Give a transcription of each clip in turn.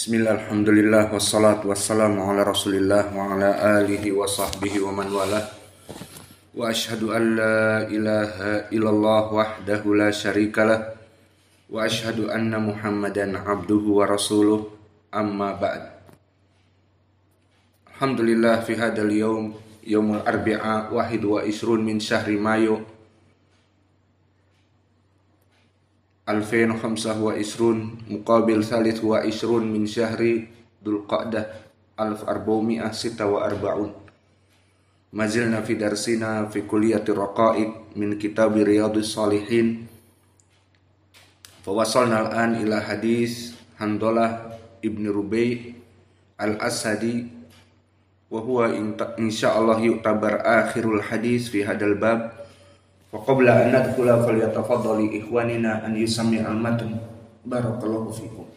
Bismillah, alhamdulillah, wassalatu wassalamu ala rasulillah wa ala alihi wa sahbihi wa man wala. Wa ashhadu an la ilaha illallah wahdahu la syarikalah. Wa ashhadu anna muhammadan abduhu wa rasuluh, amma ba'd. Alhamdulillah fi hadal yawm, yawmul arbi'a, wahid wa isrun min syahri mayu 2025 muqabil thalith wa isrun min syahri Dzul Qa'dah 1446. Mazilna fi darsina fi kulliyati raqa'iq min kitab Riyadhus Shalihin. Fawasalna al-an ila hadis Handalah ibn Rubai' al-Asadi wa huwa insyaallah yu'tabar akhirul hadis fi hadal bab. Wa qabla an nadkhula falyatafaddali ikhwanina an yusammi al-matn. Barakallahu fikum.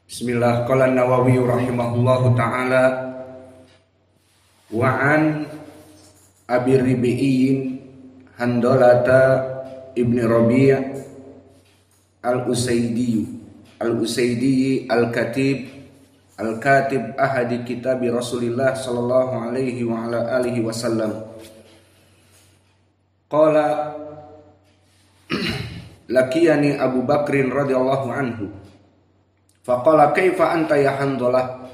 Bismillah. Qala Nawawi rahimahullahu taala wa an Abi Ribi'in Handalata ibni Rabi' al-Usaydi al-katib ahadi kitab Rasulillah sallallahu alaihi wa ala alihi wasallam. Qala lakiyani Abu Bakrin radhiyallahu anhu faqala kaifa anta ya Handalah,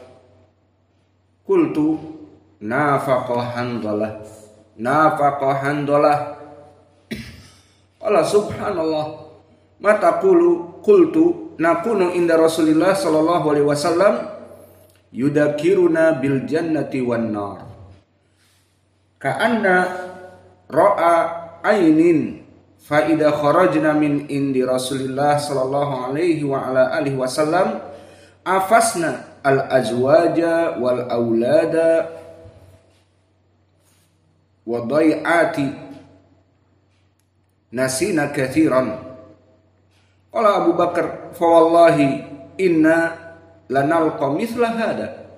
qultu nafaqa Handalah qala subhanallah ma taqulu, qultu nakunu inda Rasulillah sallallahu alaihi wasallam yudakiruna bil jannati wan nar ka'anna ra'a ainin fa idza kharajna min indi Rasulillah sallallahu alaihi wa ala alihi wasallam afasna al azwaja wal aulada wa dai'ati nasina katsiran. Qala Abu Bakar fa wallahi inna lanalqa mithla hada.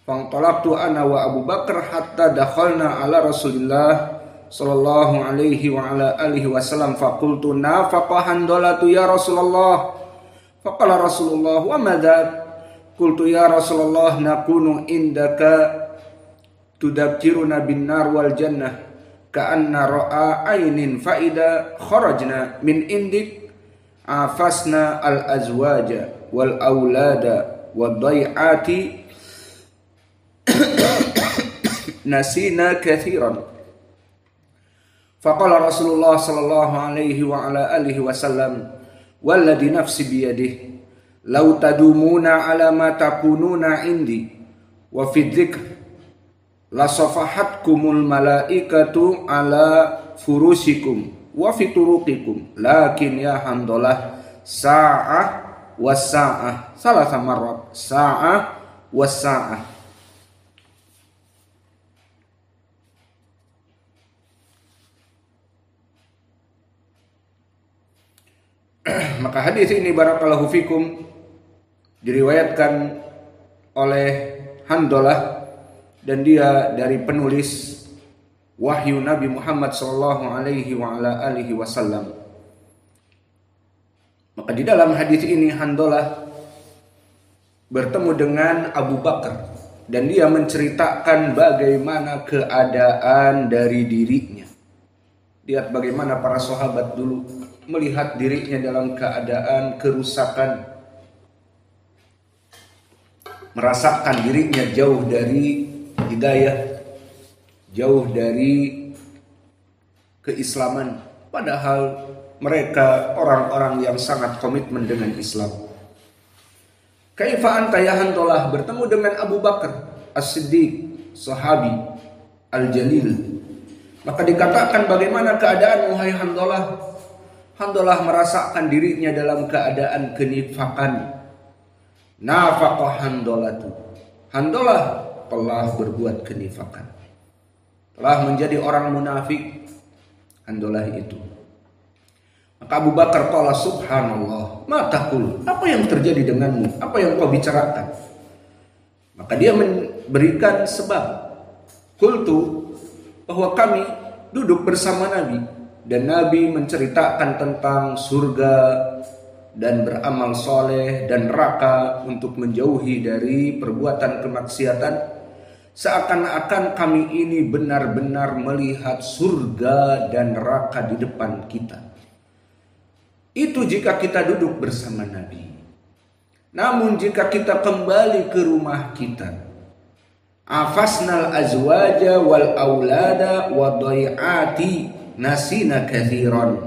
Fantalaqtu ana wa Abu Bakar hatta dakhalna ala Rasulillah sallallahu alaihi wa ala alihi wasallam faqultu nafaqa Handalatu ya Rasulullah. Faqala Rasulullah wa madza? Qultu ya Rasulullah nakunu indaka tudakiruna bin nar wal jannah ka'anna ra'a ainin fa idza kharajna min indik afasna al azwaja wal aulada wad dai'ati nasina katsiran. Faqala Rasulullah sallallahu alaihi wa ala alihi wasallam walladhi nafsi biyadihi law tadumuna ala ma takununa indi wa fi dzikr la safahatkumul malaikatu ala furusikum wa fi turuqikum lakin ya Handalah sa'ah was sa'ah salasa marrat sa'ah was sa'ah. Maka hadis ini barakallahu fikum diriwayatkan oleh Handalah dan dia dari penulis wahyu Nabi Muhammad sallallahu alaihi wa ala alihi wasallam. Maka di dalam hadis ini Handalah bertemu dengan Abu Bakar dan dia menceritakan bagaimana keadaan dari dirinya. Lihat bagaimana para sahabat dulu melihat dirinya dalam keadaan kerusakan, merasakan dirinya jauh dari hidayah, jauh dari keislaman, padahal mereka orang-orang yang sangat komitmen dengan Islam. Kaifa anta ya Handalah, bertemu dengan Abu Bakar As-Siddiq, sahabi Al-Jalil. Maka dikatakan bagaimana keadaan wahai Handalah? Handalah merasakan dirinya dalam keadaan kenifakan. Nafaqa Handalatu. Handalah telah berbuat kenifakan, telah menjadi orang munafik. Handalah itu. Maka Abu Bakar qala subhanallah ma taqul, apa yang terjadi denganmu, apa yang kau bicarakan? Maka dia memberikan sebab. Qultu, bahwa kami duduk bersama Nabi dan Nabi menceritakan tentang surga dan beramal soleh dan neraka untuk menjauhi dari perbuatan kemaksiatan, seakan-akan kami ini benar-benar melihat surga dan neraka di depan kita. Itu jika kita duduk bersama Nabi. Namun jika kita kembali ke rumah kita, afasnal azwaja wal aulada wa dhai'ati nasina kathiran.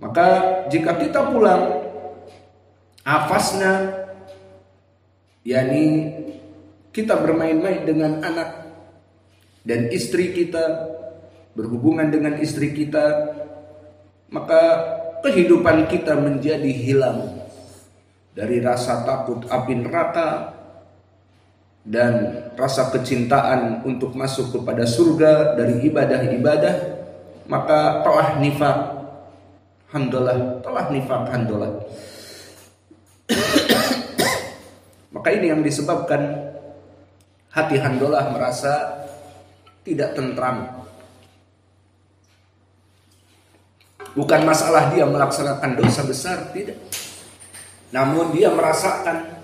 Maka jika kita pulang, afasna, yakni kita bermain-main dengan anak dan istri kita, berhubungan dengan istri kita, maka kehidupan kita menjadi hilang dari rasa takut api neraka dan rasa kecintaan untuk masuk kepada surga dari ibadah-ibadah, maka telah nifak. Alhamdulillah, telah nifak alhamdulillah. Maka ini yang disebabkan hati Handolah merasa tidak tentram. Bukan masalah dia melaksanakan dosa besar, tidak. Namun dia merasakan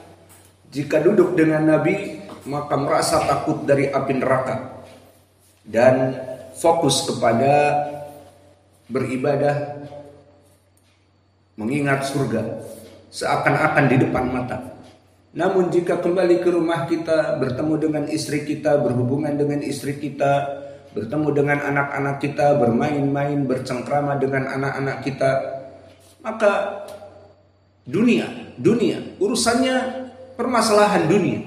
jika duduk dengan Nabi maka merasa takut dari api neraka dan fokus kepada beribadah, mengingat surga seakan-akan di depan mata. Namun jika kembali ke rumah kita, bertemu dengan istri kita, berhubungan dengan istri kita, bertemu dengan anak-anak kita, bermain-main, bercengkrama dengan anak-anak kita, maka dunia, urusannya permasalahan dunia.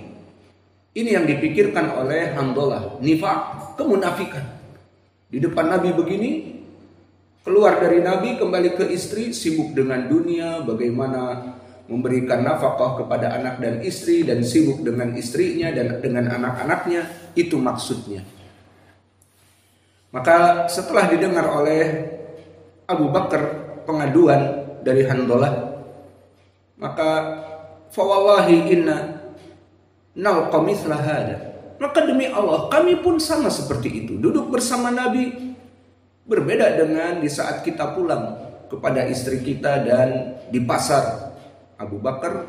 Ini yang dipikirkan oleh Handolah, nifak, kemunafikan. Di depan Nabi begini, keluar dari Nabi, kembali ke istri, sibuk dengan dunia, bagaimana memberikan nafkah kepada anak dan istri, dan sibuk dengan istrinya dan dengan anak-anaknya. Itu maksudnya. Maka setelah didengar oleh Abu Bakar pengaduan dari Handolah, maka fawallahi inna nalqa mithla hada. Maka demi Allah, kami pun sama seperti itu. Duduk bersama Nabi, berbeda dengan di saat kita pulang kepada istri kita dan di pasar. Abu Bakar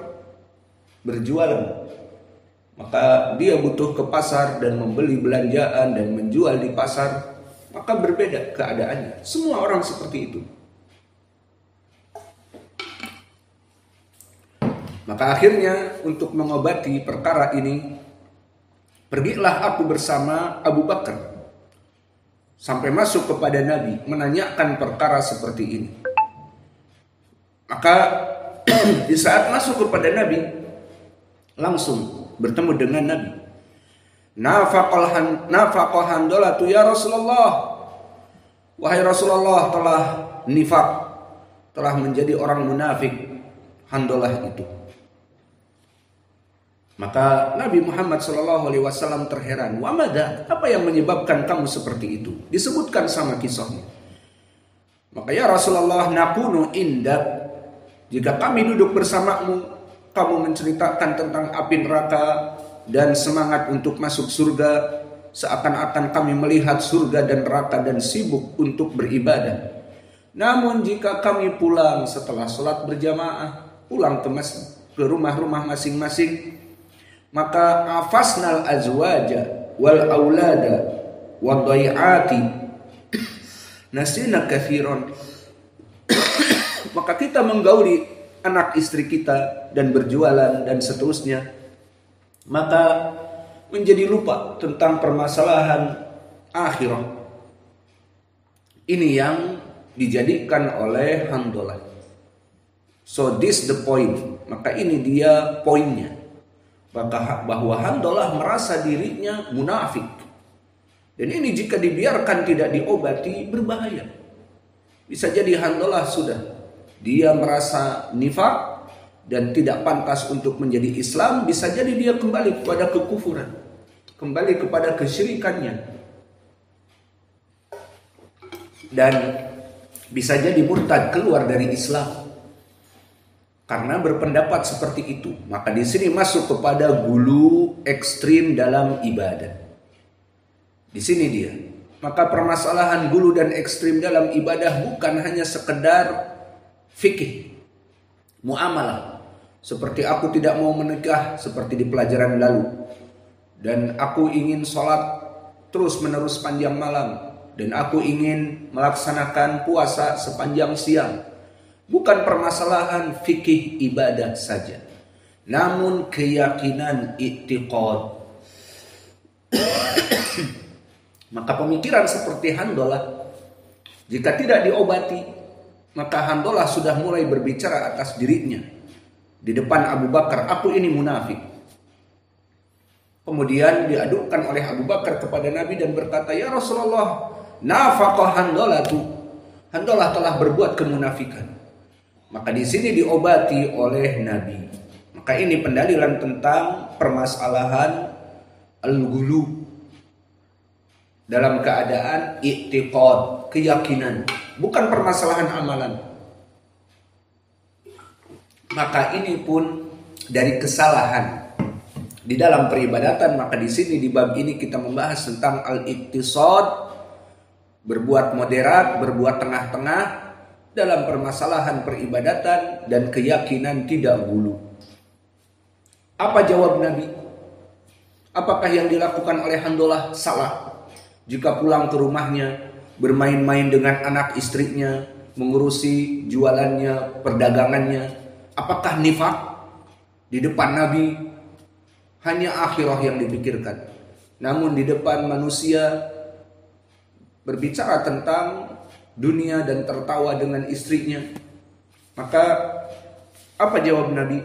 berjualan, maka dia butuh ke pasar dan membeli belanjaan dan menjual di pasar, maka berbeda keadaannya. Semua orang seperti itu. Maka akhirnya untuk mengobati perkara ini, pergilah aku bersama Abu Bakar sampai masuk kepada Nabi menanyakan perkara seperti ini. Maka di saat masuk kepada Nabi, langsung bertemu dengan Nabi. Nafaqah Handolah tu ya Rasulullah. Wahai Rasulullah, telah nifak, telah menjadi orang munafik Handolah itu. Maka Nabi Muhammad SAW terheran. Wa madza? Apa yang menyebabkan kamu seperti itu? Disebutkan sama kisahnya. Maka ya Rasulullah, nakunu indak. Jika kami duduk bersamamu, kamu menceritakan tentang api neraka dan semangat untuk masuk surga, seakan-akan kami melihat surga dan neraka dan sibuk untuk beribadah. Namun jika kami pulang setelah sholat berjamaah, pulang ke rumah-rumah masing-masing, maka afasnal azwaja wal aulada wa dhai'ati nasina kathiran. Maka kita menggauli anak istri kita dan berjualan dan seterusnya, maka menjadi lupa tentang permasalahan akhirat. Ini yang dijadikan oleh Handolah. So this the point. Maka ini dia poinnya. Bahwa Handolah merasa dirinya munafik. Dan ini jika dibiarkan tidak diobati berbahaya. Bisa jadi Handolah sudah, dia merasa nifak dan tidak pantas untuk menjadi Islam. Bisa jadi dia kembali kepada kekufuran, kembali kepada kesyirikannya, dan bisa jadi murtad, keluar dari Islam karena berpendapat seperti itu. Maka di sini masuk kepada gulu ekstrim dalam ibadah. Di sini dia. Maka permasalahan gulu dan ekstrim dalam ibadah bukan hanya sekedar fikih. muamalah. Seperti aku tidak mau menikah seperti di pelajaran lalu. Dan aku ingin sholat terus menerus sepanjang malam. Dan aku ingin melaksanakan puasa sepanjang siang. Bukan permasalahan fikih ibadah saja, namun keyakinan i'tiqad. Maka pemikiran seperti Handolah, jika tidak diobati, maka Handolah sudah mulai berbicara atas dirinya di depan Abu Bakar, aku ini munafik. Kemudian diadukan oleh Abu Bakar kepada Nabi dan berkata, ya Rasulullah, nafaqah Handolah tu, Handolah telah berbuat kemunafikan. Maka di sini diobati oleh Nabi. Maka ini pendalilan tentang permasalahan al-ghulu dalam keadaan i'tiqad, keyakinan, bukan permasalahan amalan. Maka ini pun dari kesalahan di dalam peribadatan. Maka di sini di bab ini kita membahas tentang al-iqtisad, berbuat moderat, berbuat tengah-tengah dalam permasalahan peribadatan dan keyakinan tidak ghulu. Apa jawab Nabi? Apakah yang dilakukan oleh Handolah salah? Jika pulang ke rumahnya, bermain-main dengan anak istrinya, mengurusi jualannya, perdagangannya, apakah nifak? Di depan Nabi hanya akhirah yang dipikirkan, namun di depan manusia berbicara tentang dunia dan tertawa dengan istrinya. Maka apa jawab Nabi?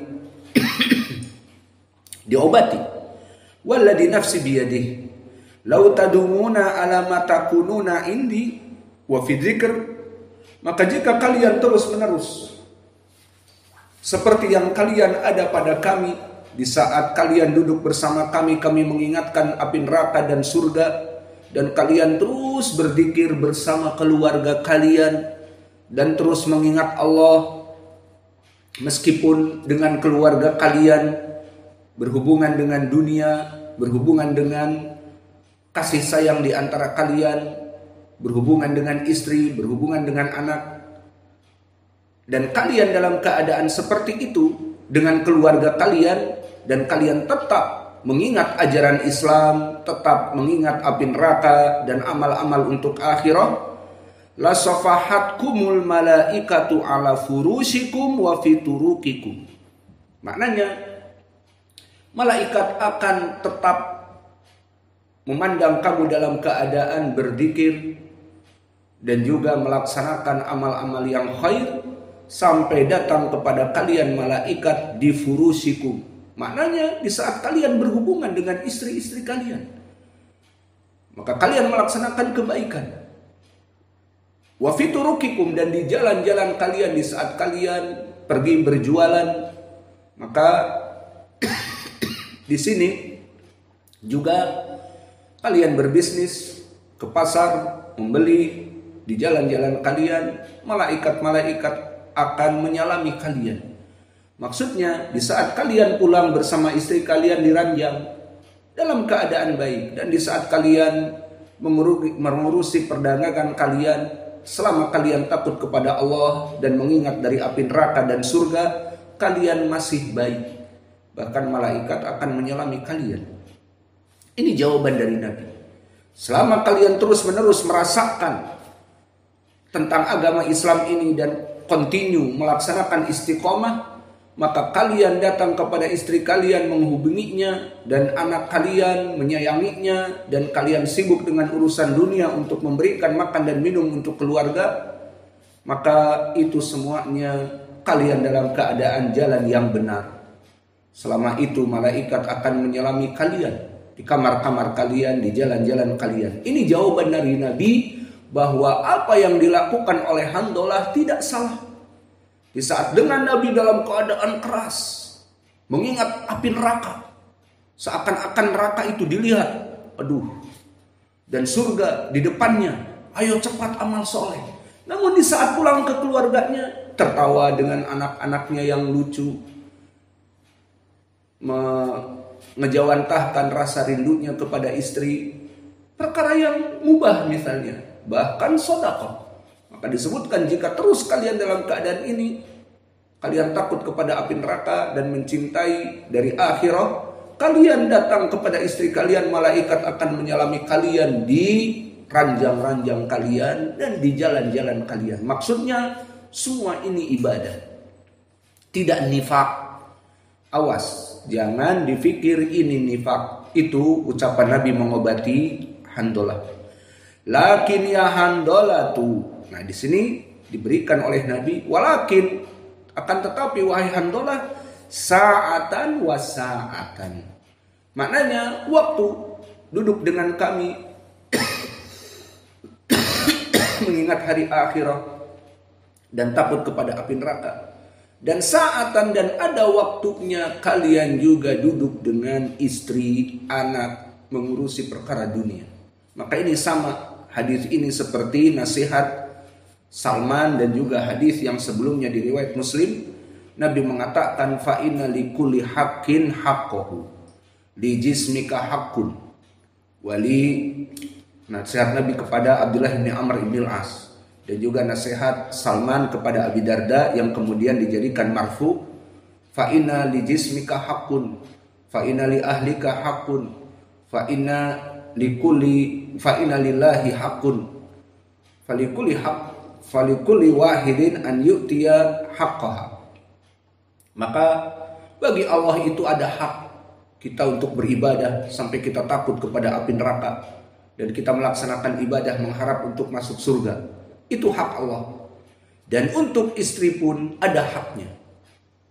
Diobati. Walladzi nafsi biyadihi lau tadumuna ala ma takununa indi wa fi dzikr, maka jika kalian terus menerus seperti yang kalian ada pada kami, di saat kalian duduk bersama kami, kami mengingatkan api neraka dan surga, dan kalian terus berzikir bersama keluarga kalian dan terus mengingat Allah meskipun dengan keluarga kalian berhubungan dengan dunia, berhubungan dengan kasih sayang di antara kalian, berhubungan dengan istri, berhubungan dengan anak, dan kalian dalam keadaan seperti itu dengan keluarga kalian, dan kalian tetap mengingat ajaran Islam, tetap mengingat api neraka dan amal-amal untuk akhirah, la safahatkumul malaikatu ala furushikum wa fi turuqikum. Maknanya malaikat akan tetap memandang kamu dalam keadaan berzikir dan juga melaksanakan amal-amal yang khair sampai datang kepada kalian malaikat di furusikum. Maknanya di saat kalian berhubungan dengan istri-istri kalian, maka kalian melaksanakan kebaikan. Wa fi turuqikum, dan di jalan-jalan kalian di saat kalian pergi berjualan, maka di sini juga kalian berbisnis, ke pasar, membeli, di jalan-jalan kalian, malaikat-malaikat akan menyalami kalian. Maksudnya, di saat kalian pulang bersama istri kalian di ranjang, dalam keadaan baik, dan di saat kalian mengurusi perdagangan kalian, selama kalian takut kepada Allah dan mengingat dari api neraka dan surga, kalian masih baik. Bahkan malaikat akan menyalami kalian. Ini jawaban dari Nabi. Selama kalian terus-menerus merasakan tentang agama Islam ini dan continue melaksanakan istiqomah, maka kalian datang kepada istri kalian menghubunginya, dan anak kalian menyayanginya, dan kalian sibuk dengan urusan dunia untuk memberikan makan dan minum untuk keluarga, maka itu semuanya kalian dalam keadaan jalan yang benar. Selama itu malaikat akan menyelami kalian di kamar-kamar kalian, di jalan-jalan kalian. Ini jawaban dari Nabi bahwa apa yang dilakukan oleh Handolah tidak salah. Di saat dengan Nabi dalam keadaan keras, mengingat api neraka, seakan-akan neraka itu dilihat, dan surga di depannya, ayo cepat amal soleh. Namun di saat pulang ke keluarganya, tertawa dengan anak-anaknya yang lucu, ngejawantahkan rasa rindunya kepada istri, perkara yang mubah misalnya, bahkan sedekah. Maka disebutkan jika terus kalian dalam keadaan ini, kalian takut kepada api neraka dan mencintai dari akhirah, kalian datang kepada istri kalian, malaikat akan menyalami kalian di ranjang-ranjang kalian dan di jalan-jalan kalian. Maksudnya semua ini ibadah, tidak nifak. Awas, jangan dipikir ini nifak. Itu ucapan Nabi mengobati Handolah. Lakin ya Handolah tuh. Nah di sini diberikan oleh Nabi, walakin, akan tetapi wahai Handolah, sa'atan wa sa'atan. Maknanya waktu duduk dengan kami mengingat hari akhirat dan takut kepada api neraka. Dan sa'atan, dan ada waktunya kalian juga duduk dengan istri, anak, mengurusi perkara dunia. Maka ini sama, hadis ini seperti nasihat Salman dan juga hadis yang sebelumnya di riwayat Muslim. Nabi mengatakan fa inna likulli haqqin haqqahu li jismika haqqun. Wali nasihat Nabi kepada Abdullah bin Amr bin Al-As, dan juga nasihat Salman kepada Abi Darda yang kemudian dijadikan marfu, fa inna li jismika haqqun fa inna li ahlika haqqun fa inna lillahi haqqun falikulli wahidin an yu'tiya haqqaha. Maka bagi Allah itu ada hak kita untuk beribadah sampai kita takut kepada api neraka, dan kita melaksanakan ibadah mengharap untuk masuk surga. Itu hak Allah. Dan untuk istri pun ada haknya.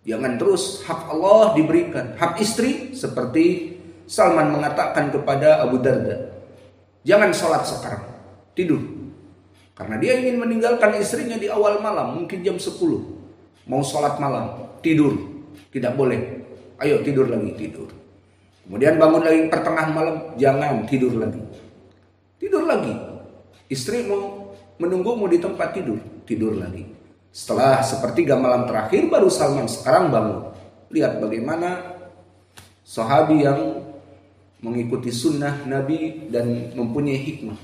Jangan terus hak Allah diberikan, hak istri seperti Salman mengatakan kepada Abu Darda, jangan sholat sekarang, tidur. Karena dia ingin meninggalkan istrinya di awal malam, mungkin jam 10. Mau sholat malam, tidur. Tidak boleh. Ayo tidur lagi, tidur. Kemudian bangun lagi pertengahan malam, jangan tidur lagi. Tidur lagi. Istri mau menunggumu di tempat tidur, tidur lagi. Setelah sepertiga malam terakhir baru Salman sekarang bangun. Lihat bagaimana sahabi yang mengikuti sunnah Nabi dan mempunyai hikmah.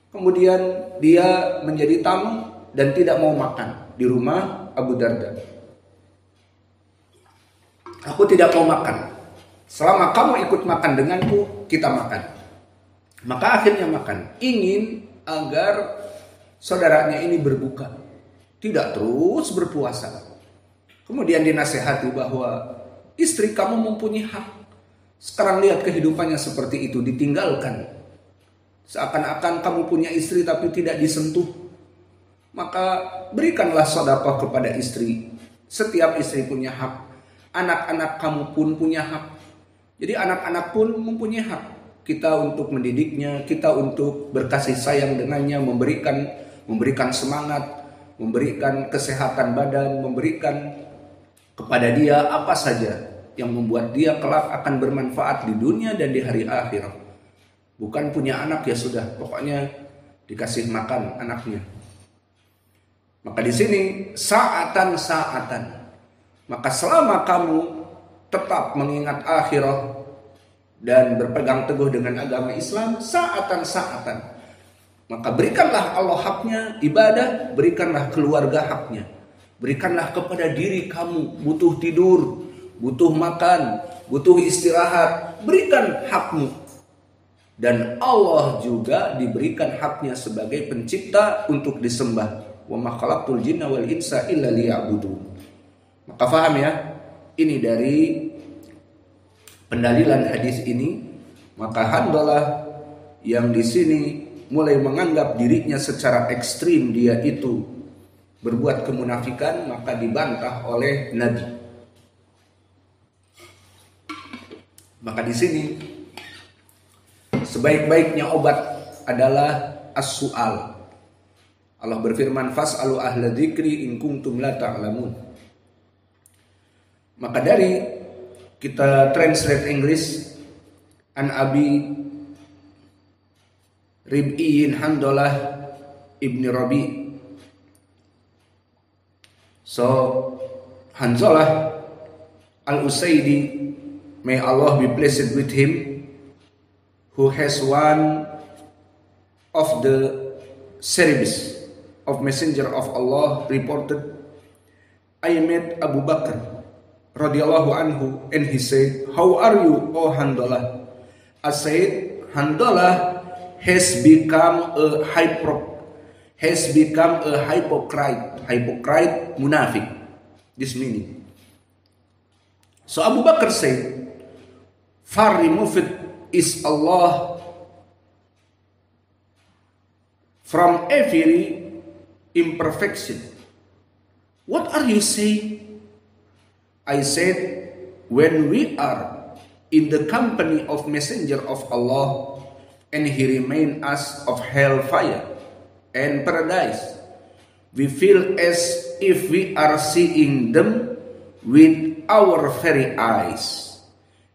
Kemudian dia menjadi tamu dan tidak mau makan di rumah Abu Darda. Aku tidak mau makan. Selama kamu ikut makan denganku, kita makan. Maka akhirnya makan. Ingin agar saudaranya ini berbuka, tidak terus berpuasa. Kemudian dinasehati bahwa istri kamu mempunyai hak. Sekarang lihat kehidupannya seperti itu, ditinggalkan. Seakan-akan kamu punya istri tapi tidak disentuh. Maka berikanlah sedekah kepada istri. Setiap istri punya hak. Anak-anak kamu pun punya hak. Jadi anak-anak pun mempunyai hak. Kita untuk mendidiknya, kita untuk berkasih sayang dengannya, memberikan semangat, memberikan kesehatan badan, memberikan kepada dia apa saja yang membuat dia kelak akan bermanfaat di dunia dan di hari akhirat. Bukan punya anak ya sudah, pokoknya dikasih makan anaknya. Maka di sini sa'atan. Maka selama kamu tetap mengingat akhirat dan berpegang teguh dengan agama Islam, sa'atan. Maka berikanlah Allah haknya ibadah, berikanlah keluarga haknya. Berikanlah kepada diri kamu, butuh tidur, butuh makan, butuh istirahat, berikan hakmu. Dan Allah juga diberikan haknya sebagai pencipta untuk disembah. Wa ma khalaqtul jinna wal insa illa liya'budun. Maka faham ya? Ini dari pendalilan hadis ini. Maka Handalah yang di sini mulai menganggap dirinya secara ekstrim dia itu berbuat kemunafikan, maka dibantah oleh Nabi. Maka di sini sebaik-baiknya obat adalah as-su'al. Allah berfirman, fas'alu ahla dzikri in kuntum la ta'lamun. Maka dari kita translate English, an Abi Rib'iyin Handalah ibn Rabi. So Hanzalah al-Usaidi, may Allah be pleased with him, who has one of the series of Messenger of Allah reported I met Abu Bakr radhiyallahu anhu and he said, "How are you, O Handalah?" I said, "Handalah has become a hypocrite, munafik." This meaning. So Abu Bakr said, "Far removed is Allah from every imperfection. What are you saying?" I said, "When we are in the company of Messenger of Allah and he remind us of hellfire and paradise, we feel as if we are seeing them with our very eyes.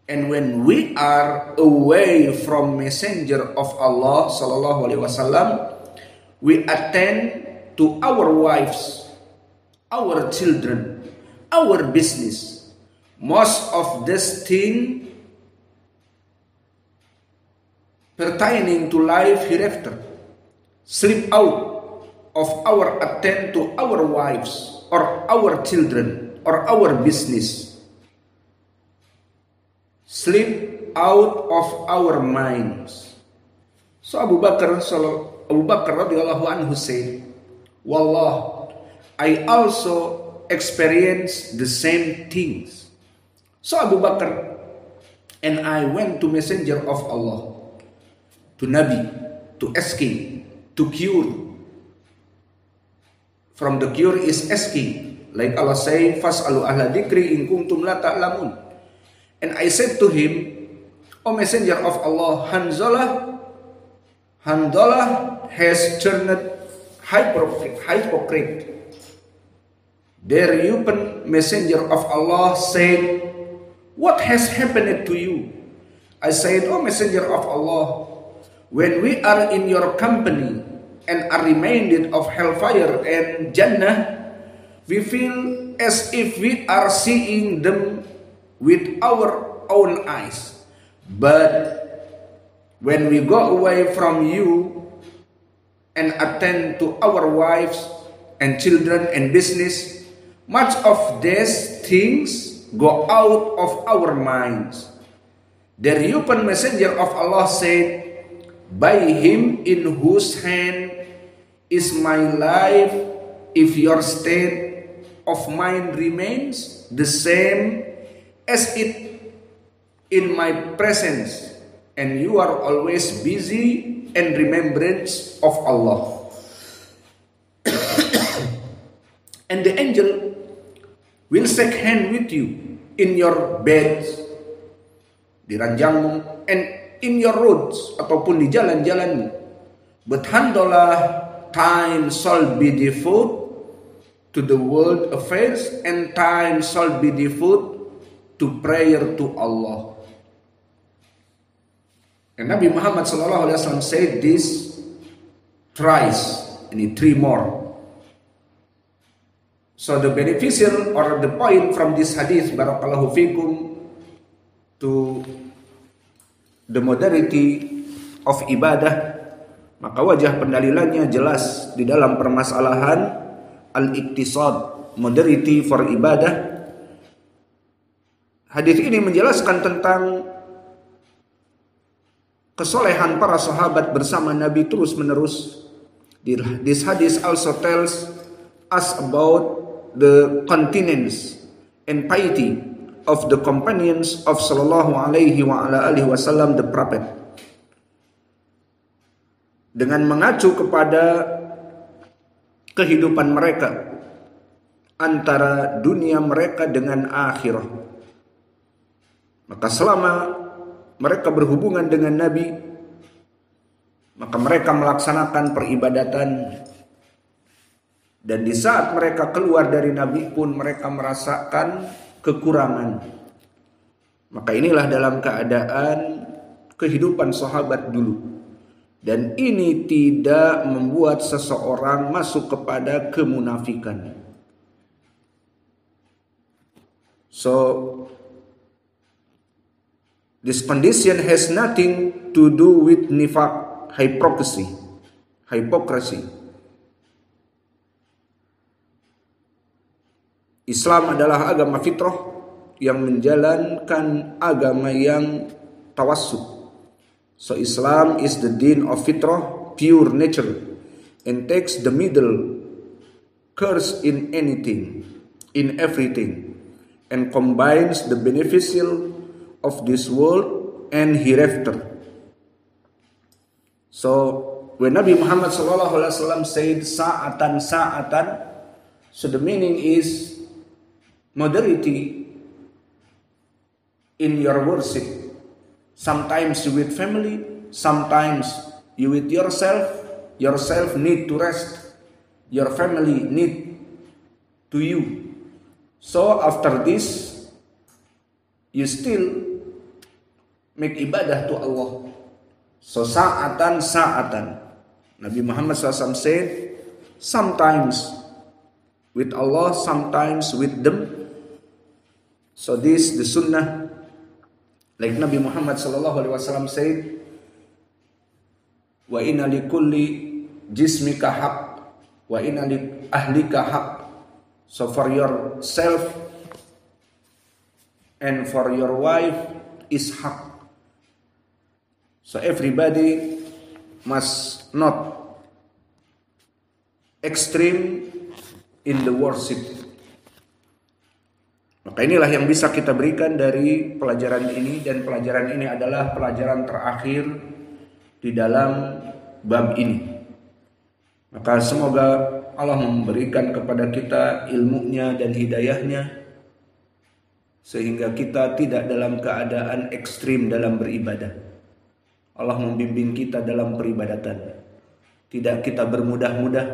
And when we are away from Messenger of Allah sallallahu alaihi wasallam, we attend to our wives, our children, our business. Most of this thing pertaining to life hereafter slip out of our attend to our wives or our children or our business, slip out of our minds." So Abu Bakr radhiyallahu anhu said, "Wallah, I also experience the same things." So Abu Bakr and I went to Messenger of Allah, to Nabi, to asking, to cure. From the cure is asking, like Allah say, "Fas'alu ahla dzikri in kuntum la ta'lamun." And I said to him, "O Messenger of Allah, Handalah has turned hypocrite." There Yupan, Messenger of Allah, said, "What has happened to you?" I said, "O Messenger of Allah, when we are in your company and are reminded of hellfire and Jannah, we feel as if we are seeing them with our own eyes. But when we go away from you and attend to our wives and children and business, much of these things go out of our minds." The Yupan, Messenger of Allah, said, "By him in whose hand is my life, if your state of mind remains the same as it in my presence, and you are always busy in remembrance of Allah, and the angel will shake hand with you in your beds," di ranjangmu, "and in your roads," ataupun di jalan-jalanmu. "But Handalah, time shall be devoted to the world affairs, and time shall be devoted to prayer to Allah." And Nabi Muhammad SAW said this thrice, and three more. So the beneficial or the point from this hadith, barakallahu fikum, to the modernity of ibadah, maka wajah pendalilannya jelas di dalam permasalahan al-iktisad, modernity for ibadah. Hadis ini menjelaskan tentang kesolehan para sahabat bersama Nabi terus menerus. This hadith also tells us about the continence and piety of the companions of sallallahu alaihi wasallam, the prophet, dengan mengacu kepada kehidupan mereka antara dunia mereka dengan akhirah. Maka selama mereka berhubungan dengan Nabi, maka mereka melaksanakan peribadatan. Dan di saat mereka keluar dari Nabi pun mereka merasakan kekurangan. Maka inilah dalam keadaan kehidupan sahabat dulu. Dan ini tidak membuat seseorang masuk kepada kemunafikan. So, this condition has nothing to do with nifaq, hypocrisy. Islam adalah agama fitrah yang menjalankan agama yang tawassut. So Islam is the deen of fitrah, pure nature, and takes the middle course in anything, in everything, and combines the beneficial of this world and hereafter. So when Nabi Muhammad SAW said sa'atan, so the meaning is moderate in your worship. Sometimes you with family, sometimes you with yourself. Yourself need to rest, your family need to you. So after this, you still make ibadah to Allah. So sa'atan. Nabi Muhammad SAW said, sometimes with Allah, sometimes with them. So this the sunnah. Like Nabi Muhammad SAW said, wa inna li kulli jismika haq, wa inna li ahlika haq. So for yourself and for your wife is haq. So everybody must not extreme in the worship. Maka inilah yang bisa kita berikan dari pelajaran ini, dan pelajaran ini adalah pelajaran terakhir di dalam bab ini. Maka semoga Allah memberikan kepada kita ilmunya dan hidayahnya, sehingga kita tidak dalam keadaan ekstrim dalam beribadah. Allah membimbing kita dalam peribadatan. Tidak kita bermudah-mudah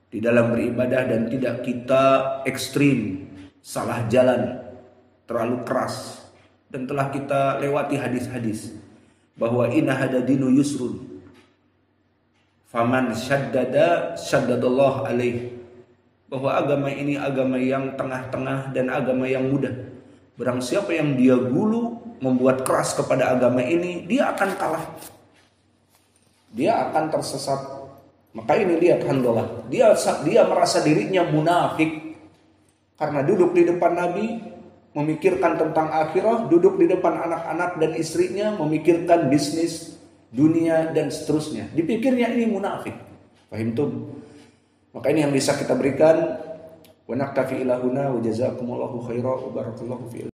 di dalam beribadah, dan tidak kita ekstrim, salah jalan, terlalu keras. Dan telah kita lewati hadis-hadis bahwa inna hada dinu yusrun, faman syaddadallah alaih, bahwa agama ini agama yang tengah-tengah dan agama yang mudah. Barang siapa yang dia gulu membuat keras kepada agama ini, dia akan kalah, dia akan tersesat. Maka ini lihat Handalah, dia merasa dirinya munafik karena duduk di depan Nabi memikirkan tentang akhirah, duduk di depan anak-anak dan istrinya memikirkan bisnis, dunia dan seterusnya. Dipikirnya ini munafik. Fahimtum? Maka ini yang bisa kita berikan. Wa naktafi ilahuna wa jazakumullahu khairan wa barakallahu fi